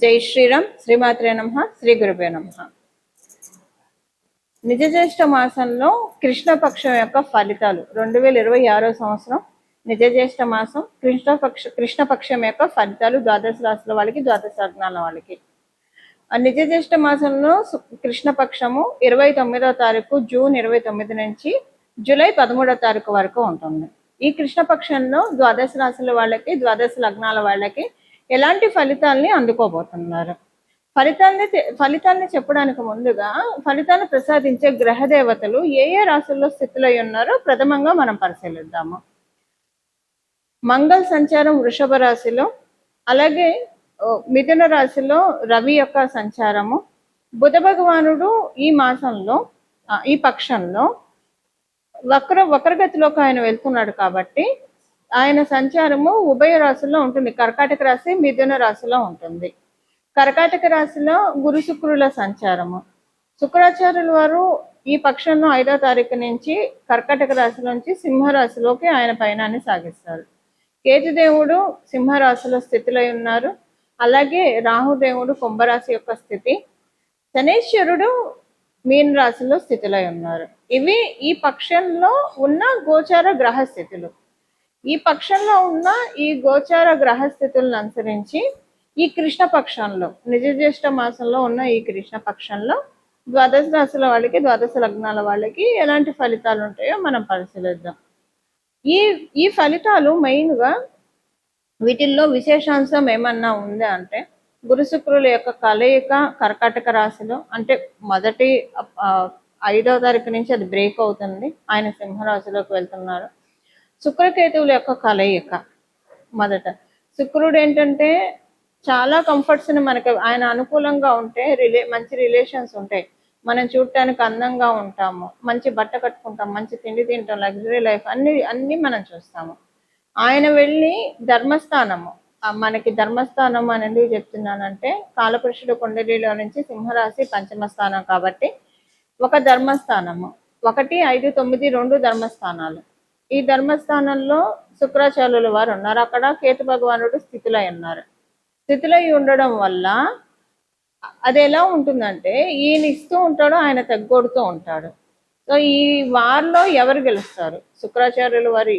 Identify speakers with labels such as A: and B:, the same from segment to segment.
A: జై శ్రీరామ్. శ్రీమాత్రే నమః. శ్రీ గురుభ్యో నమః. నిజ జ్యేష్ఠ మాసంలో కృష్ణపక్షం యొక్క ఫలితాలు 2026 సంవత్సరం నిజ జ్యేష్ఠ మాసం కృష్ణపక్షం యొక్క ఫలితాలు ద్వాదశ రాశుల వాళ్ళకి, ద్వాదశ లగ్నాల వాళ్ళకి. నిజ జ్యేష్ఠ మాసంలో కృష్ణపక్షము 29వ తారీఖు జూన్ 29 నుంచి జూలై 13వ తారీఖు వరకు ఉంటుంది. ఈ కృష్ణపక్షంలో ద్వాదశ రాశుల వాళ్ళకి, ద్వాదశ లగ్నాల వాళ్ళకి ఎలాంటి ఫలితాలని అందుకోబోతున్నారు? ఫలితాలని చెప్పడానికి ముందుగా ఫలితాలను ప్రసాదించే గ్రహ దేవతలు ఏ ఏ రాశుల్లో స్థితులై ఉన్నారో ప్రథమంగా మనం పరిశీలిద్దాము. మంగళ సంచారం వృషభ రాశిలో, అలాగే మిథున రాశిలో రవి యొక్క సంచారము, బుధ భగవానుడు ఈ మాసంలో ఈ పక్షంలో వక్రగతిలోకి ఆయన వెళ్తున్నాడు కాబట్టి ఆయన సంచారము ఉభయ రాశుల్లో ఉంటుంది. కర్కాటక రాశి, మిథున రాశిలో ఉంటుంది. కర్కాటక రాశిలో గురు శుక్రుల సంచారము. శుక్రాచార్యుల వారు ఈ పక్షంలో 5వ తారీఖు నుంచి కర్కాటక రాశిలోంచి సింహరాశిలోకి ఆయన పయనాన్ని సాగిస్తారు. కేతుదేవుడు సింహరాశిలో స్థితిలో ఉన్నారు. అలాగే రాహుదేవుడు కుంభరాశి యొక్క స్థితి, శనేశ్వరుడు మీన రాశిలో స్థితిలో ఉన్నారు. ఇవి ఈ పక్షంలో ఉన్న గోచార గ్రహ స్థితులు. ఈ పక్షంలో ఉన్న ఈ గోచార గ్రహస్థితులను అనుసరించి ఈ కృష్ణపక్షంలో నిజ జ్యేష్ఠ మాసంలో ఉన్న ఈ కృష్ణపక్షంలో ద్వాదశ రాశుల వాళ్ళకి, ద్వాదశ లగ్నాల వాళ్ళకి ఎలాంటి ఫలితాలు ఉంటాయో మనం పరిశీలిద్దాం. ఈ ఫలితాలు మెయిన్గా వీటిల్లో విశేషాంశం ఏమన్నా ఉంది అంటే, గురు శుక్రుల యొక్క కలయిక కర్కాటక రాశిలో, అంటే మొదటి 5వ తారీఖు నుంచి అది బ్రేక్ అవుతుంది, ఆయన సింహరాశిలోకి వెళ్తున్నారు. శుక్రకేతువుల యొక్క కలయిక మొదట. శుక్రుడు ఏంటంటే చాలా కంఫర్ట్స్ని మనకి ఆయన అనుకూలంగా ఉంటే మంచి రిలేషన్స్ ఉంటాయి, మనం చూడటానికి అందంగా ఉంటాము, మంచి బట్ట కట్టుకుంటాం, మంచి తిండి తింటాం, లగ్జరీ లైఫ్ అన్ని మనం చూస్తాము. ఆయన వెళ్ళి ధర్మస్థానము, మనకి ధర్మస్థానం అని ఎందుకు చెప్తున్నానంటే కాలపురుషుడు కుండలిలో నుంచి సింహరాశి పంచమ స్థానం కాబట్టి ఒక ధర్మస్థానము, 1, 5, 9 2 ధర్మస్థానాలు. ఈ ధర్మస్థానంలో శుక్రాచార్యుల వారు ఉన్నారు. అక్కడ కేతు భగవానుడు స్థితిలో ఉన్నారు. స్థితిలో ఉండడం వల్ల అది ఎలా ఉంటుందంటే ఈయన ఇస్తూ ఉంటాడు, ఆయన తగ్గొడుతూ ఉంటాడు. సో ఈ వారిలో ఎవరు గెలుస్తారు? శుక్రాచార్యుల వారు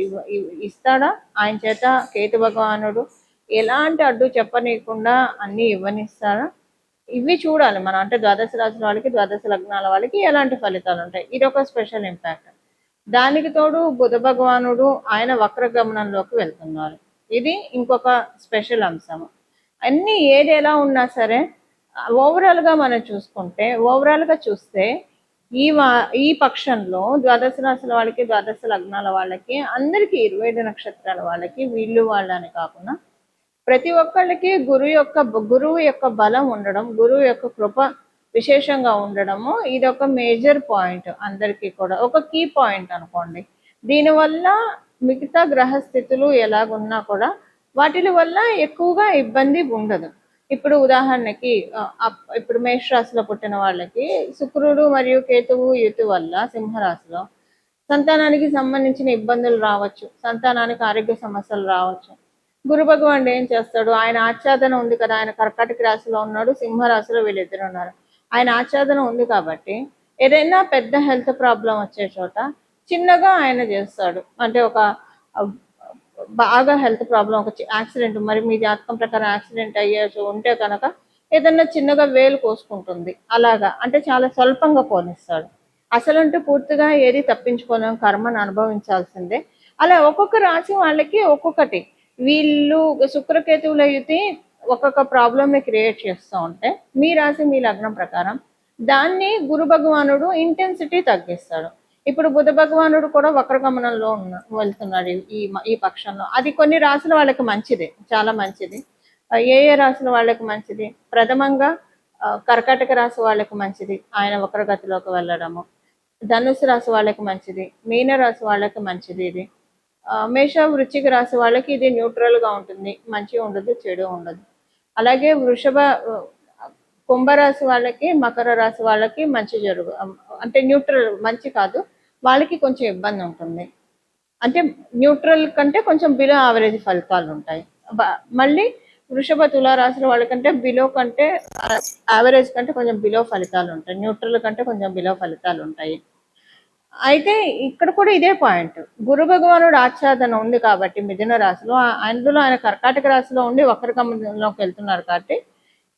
A: ఇస్తాడా? ఆయన చేత కేతు భగవానుడు ఎలాంటి అడ్డు చెప్పనీయకుండా అన్నీ ఇవ్వనిస్తాడా? ఇవి చూడాలి మనం. అంటే ద్వాదశ రాశుల వాళ్ళకి, ద్వాదశ లగ్నాల వాళ్ళకి ఎలాంటి ఫలితాలు ఉంటాయి, ఇది ఒక స్పెషల్ ఇంపాక్ట్. దానికి తోడు బుధ భగవానుడు ఆయన వక్రగమనంలోకి వెళ్తున్నారు, ఇది ఇంకొక స్పెషల్ అంశం. అన్నీ ఏది ఎలా ఉన్నా సరే ఓవరాల్గా మనం చూసుకుంటే, ఓవరాల్గా చూస్తే ఈ పక్షంలో ద్వాదశ రాశుల వాళ్ళకి, ద్వాదశ లగ్నాల వాళ్ళకి, అందరికీ 25 నక్షత్రాల వాళ్ళకి, వీళ్ళు వాళ్ళని కాకుండా ప్రతి ఒక్కళ్ళకి గురువు యొక్క బలం ఉండడం, గురువు యొక్క కృప విశేషంగా ఉండడము, ఇది ఒక మేజర్ పాయింట్. అందరికీ కూడా ఒక కీ పాయింట్ అనుకోండి. దీనివల్ల మిగతా గ్రహస్థితులు ఎలాగున్నా కూడా వాటి వల్ల ఎక్కువగా ఇబ్బంది ఉండదు. ఇప్పుడు ఉదాహరణకి ఇప్పుడు మేషరాశిలో పుట్టిన వాళ్ళకి శుక్రుడు మరియు కేతువు యుతి వల్ల సింహరాశిలో సంతానానికి సంబంధించిన ఇబ్బందులు రావచ్చు, సంతానానికి ఆరోగ్య సమస్యలు రావచ్చు. గురు భగవానుడు ఏం చేస్తాడు? ఆయన ఆచ్ఛాదన ఉంది కదా, ఆయన కర్కాటక రాశిలో ఉన్నాడు, సింహరాశిలో వీళ్ళిద్దరు ఉన్నారు. ఆయన ఆచ్ఛాదన ఉంది కాబట్టి ఏదైనా పెద్ద హెల్త్ ప్రాబ్లం వచ్చే చోట చిన్నగా ఆయన చేస్తాడు. అంటే ఒక బాగా హెల్త్ ప్రాబ్లం, ఒక యాక్సిడెంట్, మరి మీ జాతకం ప్రకారం యాక్సిడెంట్ అయ్యేసి ఉంటే కనుక ఏదన్నా చిన్నగా వేలు కోసుకుంటుంది, అలాగా. అంటే చాలా స్వల్పంగా పోనిస్తాడు. అసలంటూ పూర్తిగా ఏది తప్పించుకోలేం, కర్మను అనుభవించాల్సిందే. అలా ఒక్కొక్క రాశి వాళ్ళకి ఒక్కొక్కటి. వీళ్ళు శుక్రకేతువుల యుతి ఒక్కొక్క ప్రాబ్లమ్ని క్రియేట్ చేస్తూ ఉంటే మీ రాశి, మీ లగ్నం ప్రకారం దాన్ని గురు భగవానుడు ఇంటెన్సిటీ తగ్గిస్తాడు. ఇప్పుడు బుధ భగవానుడు కూడా వక్రగమనంలో వెళ్తున్నాడు ఈ పక్షంలో. అది కొన్ని రాశుల వాళ్ళకి మంచిది, చాలా మంచిది. ఏ రాశుల వాళ్ళకి మంచిది? ప్రథమంగా కర్కాటక రాశి వాళ్ళకి మంచిది, ఆయన వక్రగతిలోకి వెళ్ళడము. ధనుసు రాశి వాళ్ళకి మంచిది, మీన రాశి వాళ్ళకి మంచిది. ఇది మేష వృశ్చిక రాశి వాళ్ళకి ఇది న్యూట్రల్గా ఉంటుంది, మంచి ఉండదు, చెడు ఉండదు. అలాగే కుంభరాశి వాళ్ళకి, మకర రాశి వాళ్ళకి మంచి అంటే న్యూట్రల్, మంచి కాదు, వాళ్ళకి కొంచెం ఇబ్బంది ఉంటుంది. అంటే న్యూట్రల్ కంటే కొంచెం బిలో యావరేజ్ ఫలితాలు ఉంటాయి. మళ్ళీ వృషభ తులారాశుల వాళ్ళకంటే బిలో కంటే యావరేజ్ కంటే కొంచెం బిలో ఫలితాలు ఉంటాయి, న్యూట్రల్ కంటే కొంచెం బిలో ఫలితాలు ఉంటాయి. అయితే ఇక్కడ కూడా ఇదే పాయింట్, గురు భగవానుడు ఆచ్ఛాదన ఉంది కాబట్టి మిథున రాశిలో, అందులో ఆయన కర్కాటక రాశిలో ఉండి వక్రగమనంలోకి వెళ్తున్నారు కాబట్టి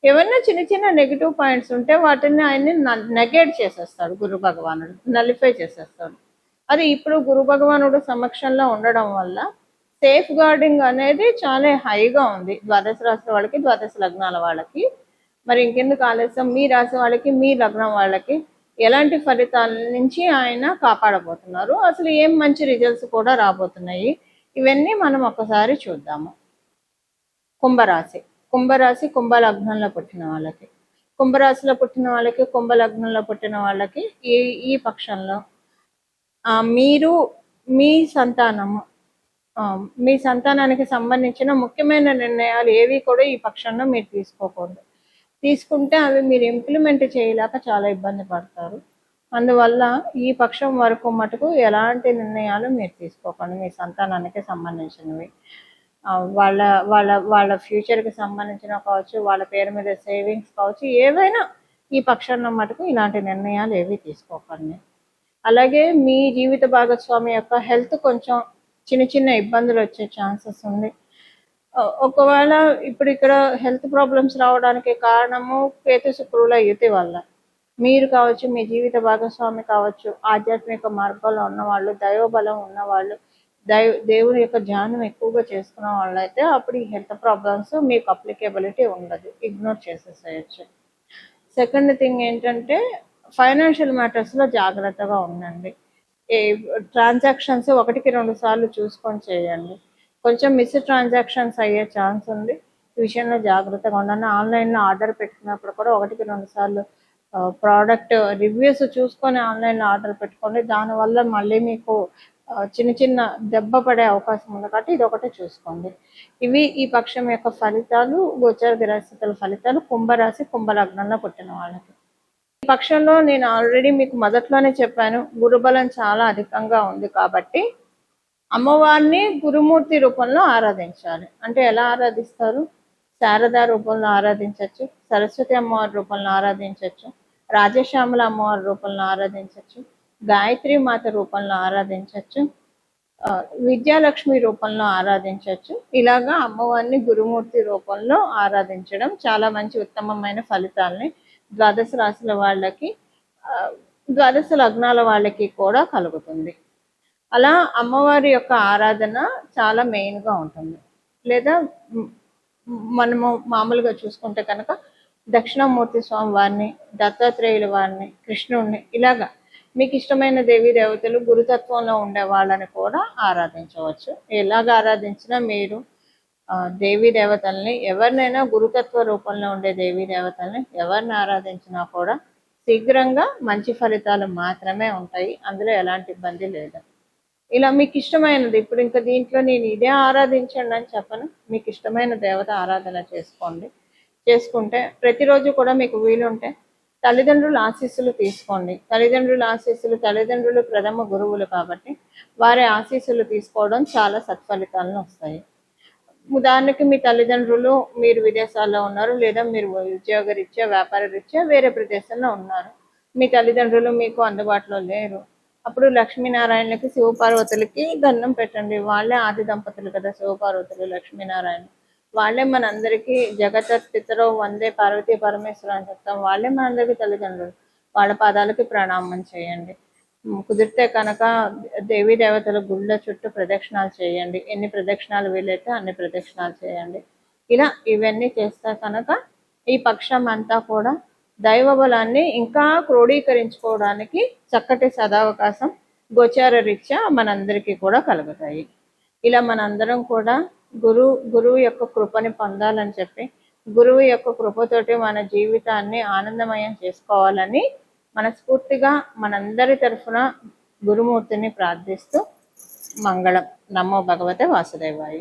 A: ఏమైనా చిన్న చిన్న నెగిటివ్ పాయింట్స్ ఉంటే వాటిని ఆయన్ని నెగేట్ చేసేస్తాడు గురు భగవానుడు, నలిఫై చేసేస్తాడు. అది ఇప్పుడు గురు భగవానుడు సమక్షంలో ఉండడం వల్ల సేఫ్ గార్డింగ్ అనేది చాలా హైగా ఉంది ద్వాదశ రాశి వాళ్ళకి, ద్వాదశ లగ్నాల వాళ్ళకి. మరి ఇంకెందుకు ఆలస్యం, మీ రాశి వాళ్ళకి, మీ లగ్నం వాళ్ళకి ఎలాంటి ఫలితాల నుంచి ఆయన కాపాడబోతున్నారు, అసలు ఏం మంచి రిజల్ట్స్ కూడా రాబోతున్నాయి, ఇవన్నీ మనం ఒకసారి చూద్దాము. కుంభరాశి. కుంభరాశి కుంభ లగ్నంలో పుట్టిన వాళ్ళకి, కుంభరాశిలో పుట్టిన వాళ్ళకి, కుంభ లగ్నంలో పుట్టిన వాళ్ళకి ఈ పక్షంలో మీరు మీ సంతానము, మీ సంతానానికి సంబంధించిన ముఖ్యమైన నిర్ణయాలు ఏవి కూడా ఈ పక్షంలో మీరు తీసుకోకూడదు. తీసుకుంటే అవి మీరు ఇంప్లిమెంట్ చేయలేక చాలా ఇబ్బంది పడతారు. అందువల్ల ఈ పక్షం వరకు మటుకు ఎలాంటి నిర్ణయాలు మీరు తీసుకోకండి. మీ సంతానానికి సంబంధించినవి, వాళ్ళ వాళ్ళ వాళ్ళ ఫ్యూచర్కి సంబంధించిన కావచ్చు, వాళ్ళ పేరు మీద సేవింగ్స్ కావచ్చు, ఏవైనా ఈ పక్షంలో మటుకు ఇలాంటి నిర్ణయాలు ఏవి తీసుకోకండి. అలాగే మీ జీవిత భాగస్వామి యొక్క హెల్త్ కొంచెం చిన్న చిన్న ఇబ్బందులు వచ్చే ఛాన్సెస్ ఉంది. ఒకవేళ ఇప్పుడు ఇక్కడ హెల్త్ ప్రాబ్లమ్స్ రావడానికి కారణము కేతు శుక్రుల యుతి వల్ల. మీరు కావచ్చు, మీ జీవిత భాగస్వామి కావచ్చు, ఆధ్యాత్మిక మార్గంలో ఉన్నవాళ్ళు, దైవబలం ఉన్నవాళ్ళు, దేవుని యొక్క ధ్యానం ఎక్కువగా చేసుకున్న వాళ్ళు అయితే అప్పుడు ఈ హెల్త్ ప్రాబ్లమ్స్ మీకు అప్లికేబిలిటీ ఉండదు, ఇగ్నోర్ చేసేసేయచ్చు. సెకండ్ థింగ్ ఏంటంటే ఫైనాన్షియల్ మ్యాటర్స్లో జాగ్రత్తగా ఉండండి. ట్రాన్సాక్షన్స్ 1-2 సార్లు చూసుకొని చేయండి. కొంచెం మిస్ ట్రాన్సాక్షన్స్ అయ్యే ఛాన్స్ ఉంది, ఈ విషయంలో జాగ్రత్తగా ఉండండి. ఆన్లైన్లో ఆర్డర్ పెట్టుకున్నప్పుడు కూడా 1-2 సార్లు ప్రోడక్ట్ రివ్యూస్ చూసుకొని ఆన్లైన్లో ఆర్డర్ పెట్టుకోండి. దానివల్ల మళ్ళీ మీకు చిన్న చిన్న దెబ్బ పడే అవకాశం ఉంది కాబట్టి ఇది ఒకటి చూసుకోండి. ఇవి ఈ పక్షం యొక్క ఫలితాలు, గోచర గ్రహస్థితుల ఫలితాలు కుంభరాశి కుంభ లగ్నంలో పుట్టిన వాళ్ళకి. ఈ పక్షంలో నేను ఆల్రెడీ మీకు మొదట్లోనే చెప్పాను, గురుబలం చాలా అధికంగా ఉంది కాబట్టి అమ్మవారిని గురుమూర్తి రూపంలో ఆరాధించాలి. అంటే ఎలా ఆరాధిస్తారు? శారదా రూపంలో ఆరాధించవచ్చు, సరస్వతి అమ్మవారి రూపంలో ఆరాధించవచ్చు, రాజశ్యామల అమ్మవారి రూపంలో ఆరాధించవచ్చు, గాయత్రి మాత రూపంలో ఆరాధించవచ్చు, విద్యాలక్ష్మి రూపంలో ఆరాధించవచ్చు. ఇలాగా అమ్మవారిని గురుమూర్తి రూపంలో ఆరాధించడం చాలా మంచి ఉత్తమమైన ఫలితాలని ద్వాదశ రాశుల వాళ్ళకి, ద్వాదశ లగ్నాల వాళ్ళకి కూడా కలుగుతుంది. అలా అమ్మవారి యొక్క ఆరాధన చాలా మెయిన్గా ఉంటుంది. లేదా మనము మామూలుగా చూసుకుంటే కనుక దక్షిణామూర్తి స్వామి వారిని, దత్తాత్రేయుల వారిని, కృష్ణుడిని, ఇలాగా మీకు ఇష్టమైన దేవీ దేవతలు గురుతత్వంలో ఉండే వాళ్ళని కూడా ఆరాధించవచ్చు. ఎలాగ ఆరాధించినా మీరు దేవీ దేవతల్ని, ఎవరినైనా గురుతత్వ రూపంలో ఉండే దేవీ దేవతల్ని ఎవరిని ఆరాధించినా కూడా శీఘ్రంగా మంచి ఫలితాలు మాత్రమే ఉంటాయి, అందులో ఎలాంటి ఇబ్బంది లేదు. ఇలా మీకు ఇష్టమైనది, ఇప్పుడు ఇంకా దీంట్లో నేను ఇదే ఆరాధించండి అని చెప్పను, మీకు ఇష్టమైన దేవత ఆరాధన చేసుకోండి. చేసుకుంటే ప్రతిరోజు కూడా మీకు వీలుంటే తల్లిదండ్రుల ఆశీస్సులు తీసుకోండి. తల్లిదండ్రుల ఆశీస్సులు, తల్లిదండ్రులు ప్రథమ గురువులు కాబట్టి వారి ఆశీస్సులు తీసుకోవడం చాలా సత్ఫలితాలను వస్తాయి. ఉదాహరణకి మీ తల్లిదండ్రులు, మీరు విదేశాల్లో ఉన్నారు, లేదా మీరు ఉద్యోగ రీత్యా, వ్యాపార రీత్యా వేరే ప్రదేశంలో ఉన్నారు, మీ తల్లిదండ్రులు మీకు అందుబాటులో లేరు. అప్పుడు లక్ష్మీనారాయణలకి, శివపార్వతులకి దండం పెట్టండి. వాళ్ళే ఆది దంపతులు కదా, శివపార్వతులు, లక్ష్మీనారాయణ. వాళ్ళే మనందరికీ జగత పితరో వందే పార్వతీ పరమేశ్వరు అని చెప్తాం. వాళ్ళే మనందరికీ తల్లిదండ్రులు. వాళ్ళ పాదాలకి ప్రణామం చేయండి. కుదిరితే కనుక దేవీ దేవతల గుళ్ళ చుట్టూ ప్రదక్షిణాలు చేయండి. ఎన్ని ప్రదక్షిణాలు వీలైతే అన్ని ప్రదక్షిణాలు చేయండి. ఇలా ఇవన్నీ చేస్తే కనుక ఈ పక్షం అంతా కూడా దైవ బలాన్ని ఇంకా క్రోడీకరించుకోవడానికి చక్కటి సదావకాశం గోచార రీత్యా మనందరికీ కూడా కలుగుతాయి. ఇలా మనందరం కూడా గురువు యొక్క కృపని పొందాలని చెప్పి, గురువు యొక్క కృపతోటి మన జీవితాన్ని ఆనందమయం చేసుకోవాలని మనస్ఫూర్తిగా మనందరి తరఫున గురుమూర్తిని ప్రార్థిస్తూ మంగళం. నమో భగవతే వాసుదేవాయ.